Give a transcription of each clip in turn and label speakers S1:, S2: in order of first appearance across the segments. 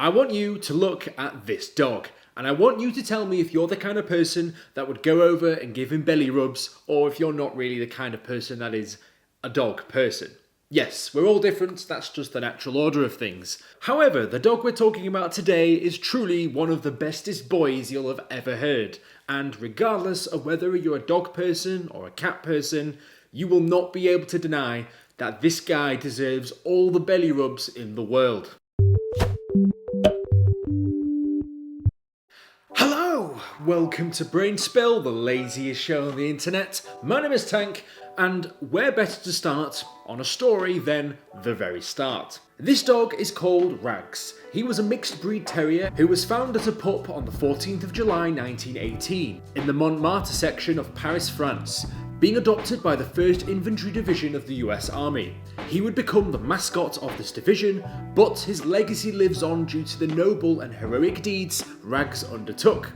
S1: I want you to look at this dog, and I want you to tell me if you're the kind of person that would go over and give him belly rubs, or if you're not really the kind of person that is a dog person. Yes, we're all different, that's just the natural order of things. However, the dog we're talking about today is truly one of the bestest boys you'll have ever heard, and regardless of whether you're a dog person or a cat person, you will not be able to deny that this guy deserves all the belly rubs in the world. Hello! Welcome to Brain Spill, the laziest show on the internet. My name is Tank, and where better to start on a story than the very start. This dog is called Rags. He was a mixed breed terrier who was found as a pup on the 14th of July 1918 in the Montmartre section of Paris, France, being adopted by the 1st Infantry Division of the US Army. He would become the mascot of this division, but his legacy lives on due to the noble and heroic deeds Rags undertook.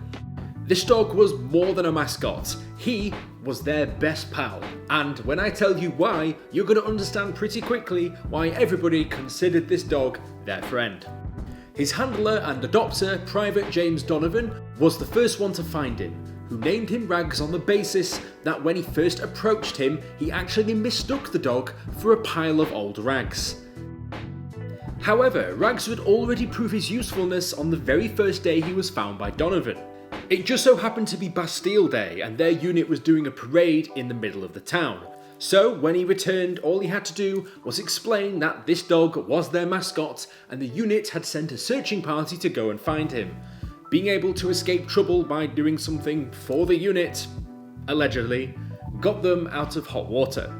S1: This dog was more than a mascot, he was their best pal, and when I tell you why, you're going to understand pretty quickly why everybody considered this dog their friend. His handler and adopter, Private James Donovan, was the first one to find him, who named him Rags on the basis that when he first approached him, he actually mistook the dog for a pile of old rags. However, Rags would already prove his usefulness on the very first day he was found by Donovan. It just so happened to be Bastille Day, and their unit was doing a parade in the middle of the town. So when he returned, all he had to do was explain that this dog was their mascot, and the unit had sent a searching party to go and find him. Being able to escape trouble by doing something for the unit, allegedly, got them out of hot water.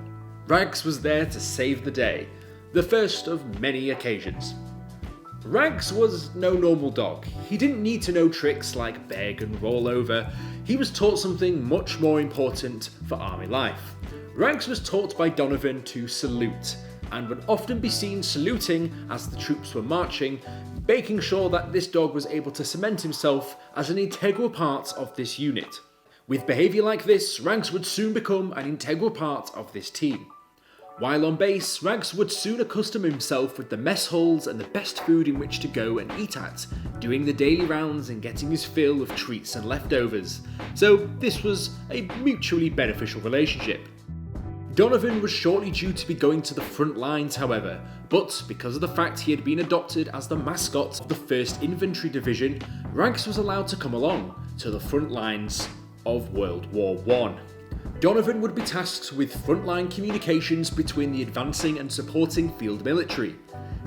S1: Rags was there to save the day, the first of many occasions. Rags was no normal dog. He didn't need to know tricks like beg and roll over. He was taught something much more important for army life. Rags was taught by Donovan to salute, and would often be seen saluting as the troops were marching, making sure that this dog was able to cement himself as an integral part of this unit. With behaviour like this, Rags would soon become an integral part of this team. While on base, Rags would soon accustom himself with the mess halls and the best food in which to go and eat at, doing the daily rounds and getting his fill of treats and leftovers. So this was a mutually beneficial relationship. Donovan was shortly due to be going to the front lines, however, but because of the fact he had been adopted as the mascot of the 1st Infantry Division, Rags was allowed to come along to the front lines of World War I. Donovan would be tasked with frontline communications between the advancing and supporting field military.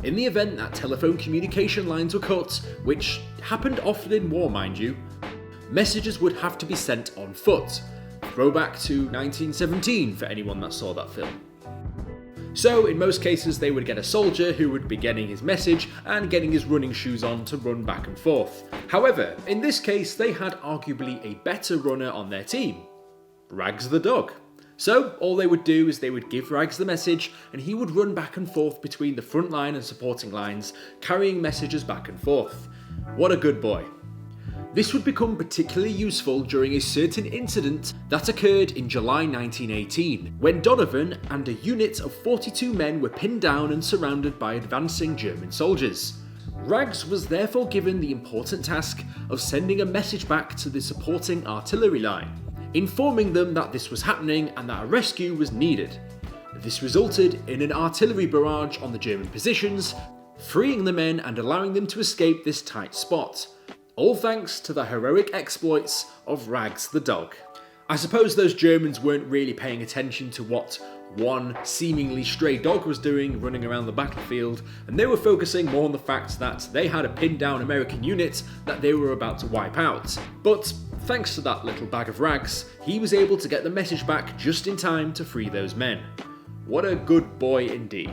S1: In the event that telephone communication lines were cut, which happened often in war mind you, messages would have to be sent on foot. Throwback to 1917 for anyone that saw that film. So in most cases they would get a soldier who would be getting his message and getting his running shoes on to run back and forth. However, in this case they had arguably a better runner on their team. Rags the dog. So all they would do is they would give Rags the message and he would run back and forth between the front line and supporting lines, carrying messages back and forth. What a good boy. This would become particularly useful during a certain incident that occurred in July 1918, when Donovan and a unit of 42 men were pinned down and surrounded by advancing German soldiers. Rags was therefore given the important task of sending a message back to the supporting artillery line, informing them that this was happening and that a rescue was needed. This resulted in an artillery barrage on the German positions, freeing the men and allowing them to escape this tight spot. All thanks to the heroic exploits of Rags the dog. I suppose those Germans weren't really paying attention to what one seemingly stray dog was doing running around the battlefield, and they were focusing more on the fact that they had a pinned down American unit that they were about to wipe out. But thanks to that little bag of rags, he was able to get the message back just in time to free those men. What a good boy indeed.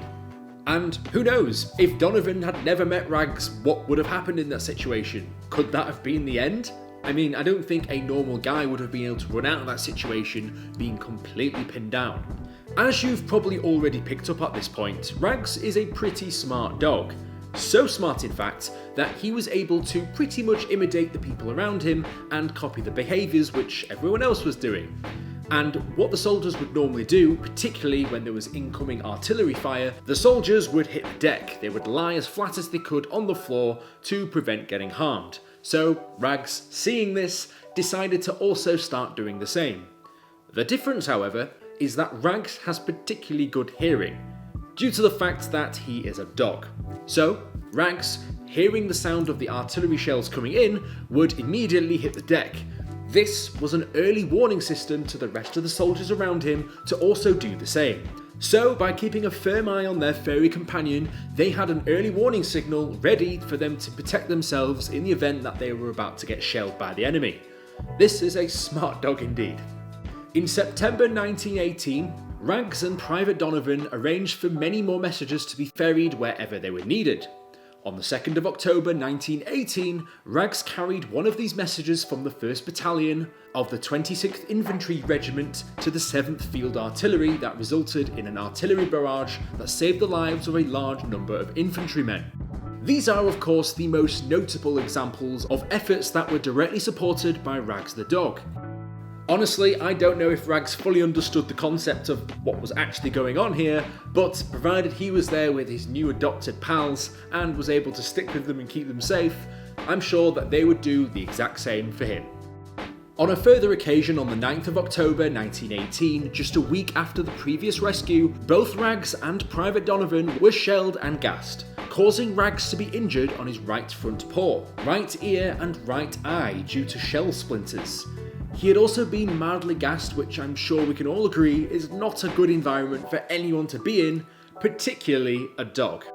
S1: And who knows, if Donovan had never met Rags, what would have happened in that situation? Could that have been the end? I mean, I don't think a normal guy would have been able to run out of that situation being completely pinned down. As you've probably already picked up at this point, Rags is a pretty smart dog. So smart in fact, that he was able to pretty much imitate the people around him and copy the behaviours which everyone else was doing. And what the soldiers would normally do, particularly when there was incoming artillery fire, the soldiers would hit the deck. They would lie as flat as they could on the floor to prevent getting harmed. So Rags, seeing this, decided to also start doing the same. The difference, however, is that Rags has particularly good hearing, due to the fact that he is a dog. So Rags, hearing the sound of the artillery shells coming in, would immediately hit the deck. This was an early warning system to the rest of the soldiers around him to also do the same. So by keeping a firm eye on their furry companion, they had an early warning signal ready for them to protect themselves in the event that they were about to get shelled by the enemy. This is a smart dog indeed. In September 1918, Rags and Private Donovan arranged for many more messages to be ferried wherever they were needed. On the 2nd of October 1918, Rags carried one of these messages from the 1st Battalion of the 26th Infantry Regiment to the 7th Field Artillery that resulted in an artillery barrage that saved the lives of a large number of infantrymen. These are, of course, the most notable examples of efforts that were directly supported by Rags the dog. Honestly, I don't know if Rags fully understood the concept of what was actually going on here, but provided he was there with his new adopted pals and was able to stick with them and keep them safe, I'm sure that they would do the exact same for him. On a further occasion on the 9th of October 1918, just a week after the previous rescue, both Rags and Private Donovan were shelled and gassed, causing Rags to be injured on his right front paw, right ear and right eye due to shell splinters. He had also been mildly gassed, which I'm sure we can all agree is not a good environment for anyone to be in, particularly a dog.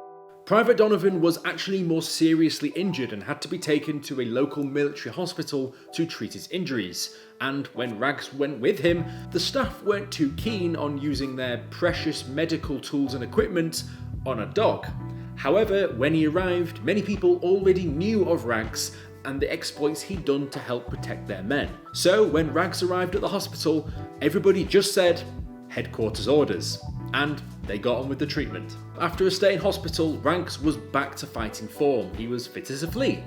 S1: Private Donovan was actually more seriously injured and had to be taken to a local military hospital to treat his injuries, and when Rags went with him, the staff weren't too keen on using their precious medical tools and equipment on a dog. However, when he arrived, many people already knew of Rags and the exploits he'd done to help protect their men. So when Rags arrived at the hospital, everybody just said, "Headquarters orders," and they got on with the treatment. After a stay in hospital, Rags was back to fighting form. He was fit as a flea.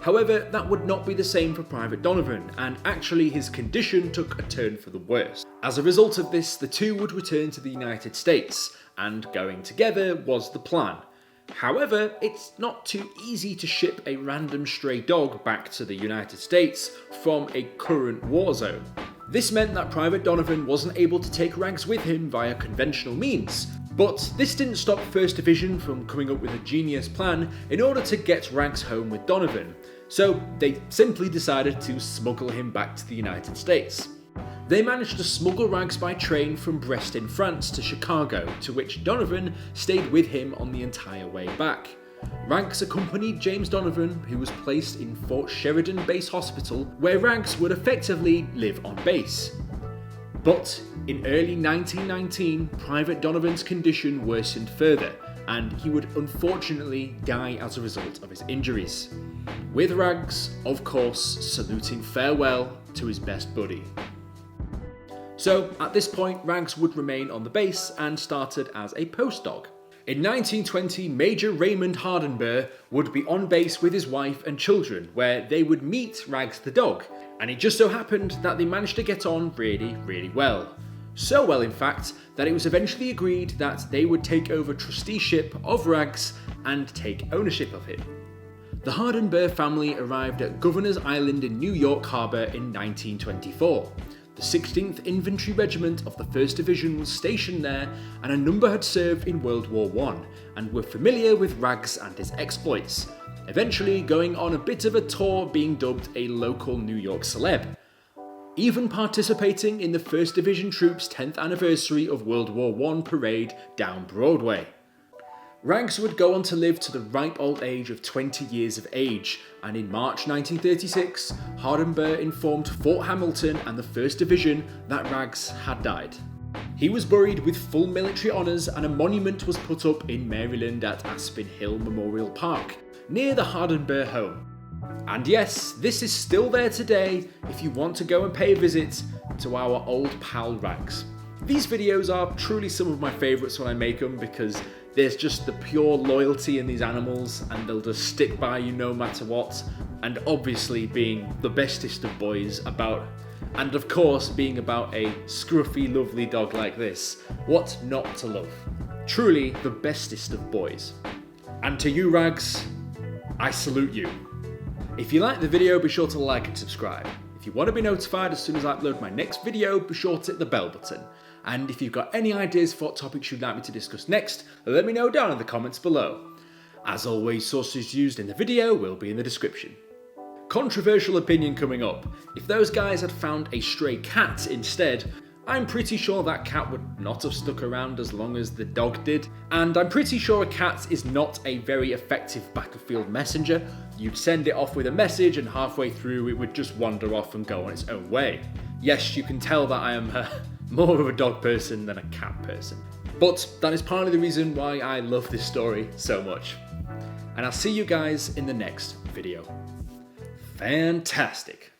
S1: However, that would not be the same for Private Donovan, and actually his condition took a turn for the worse. As a result of this, the two would return to the United States, and going together was the plan. However, it's not too easy to ship a random stray dog back to the United States from a current war zone. This meant that Private Donovan wasn't able to take Rags with him via conventional means, but this didn't stop 1st Division from coming up with a genius plan in order to get Rags home with Donovan, so they simply decided to smuggle him back to the United States. They managed to smuggle Rags by train from Brest in France to Chicago, to which Donovan stayed with him on the entire way back. Rags accompanied James Donovan, who was placed in Fort Sheridan Base Hospital, where Rags would effectively live on base. But in early 1919, Private Donovan's condition worsened further, and he would unfortunately die as a result of his injuries. With Rags, of course, saluting farewell to his best buddy. So at this point, Rags would remain on the base and started as a post dog. In 1920, Major Raymond Hardenbergh would be on base with his wife and children, where they would meet Rags the dog, and it just so happened that they managed to get on really well. So well, in fact, that it was eventually agreed that they would take over trusteeship of Rags and take ownership of him. The Hardenbergh family arrived at Governor's Island in New York Harbor in 1924. The 16th Infantry Regiment of the 1st Division was stationed there, and a number had served in World War I and were familiar with Rags and his exploits, eventually going on a bit of a tour being dubbed a local New York celeb, even participating in the 1st Division troops' 10th anniversary of World War I parade down Broadway. Rags would go on to live to the ripe old age of 20 years of age, and in March 1936, Hardenbergh informed Fort Hamilton and the 1st Division that Rags had died. He was buried with full military honours, and a monument was put up in Maryland at Aspen Hill Memorial Park, near the Hardenbergh home. And yes, this is still there today if you want to go and pay a visit to our old pal Rags. These videos are truly some of my favourites when I make them, because there's just the pure loyalty in these animals and they'll just stick by you no matter what, and obviously being the bestest of boys about And of course, being about a scruffy, lovely dog like this, what not to love? Truly the bestest of boys. And to you, Rags, I salute you. If you like the video, be sure to like and subscribe. If you want to be notified as soon as I upload my next video, be sure to hit the bell button. And if you've got any ideas for what topics you'd like me to discuss next, let me know down in the comments below. As always, sources used in the video will be in the description. Controversial opinion coming up. If those guys had found a stray cat instead, I'm pretty sure that cat would not have stuck around as long as the dog did. And I'm pretty sure a cat is not a very effective battlefield messenger. You'd send it off with a message and halfway through it would just wander off and go on its own way. Yes, you can tell that I am more of a dog person than a cat person. But that is partly the reason why I love this story so much. And I'll see you guys in the next video. Fantastic.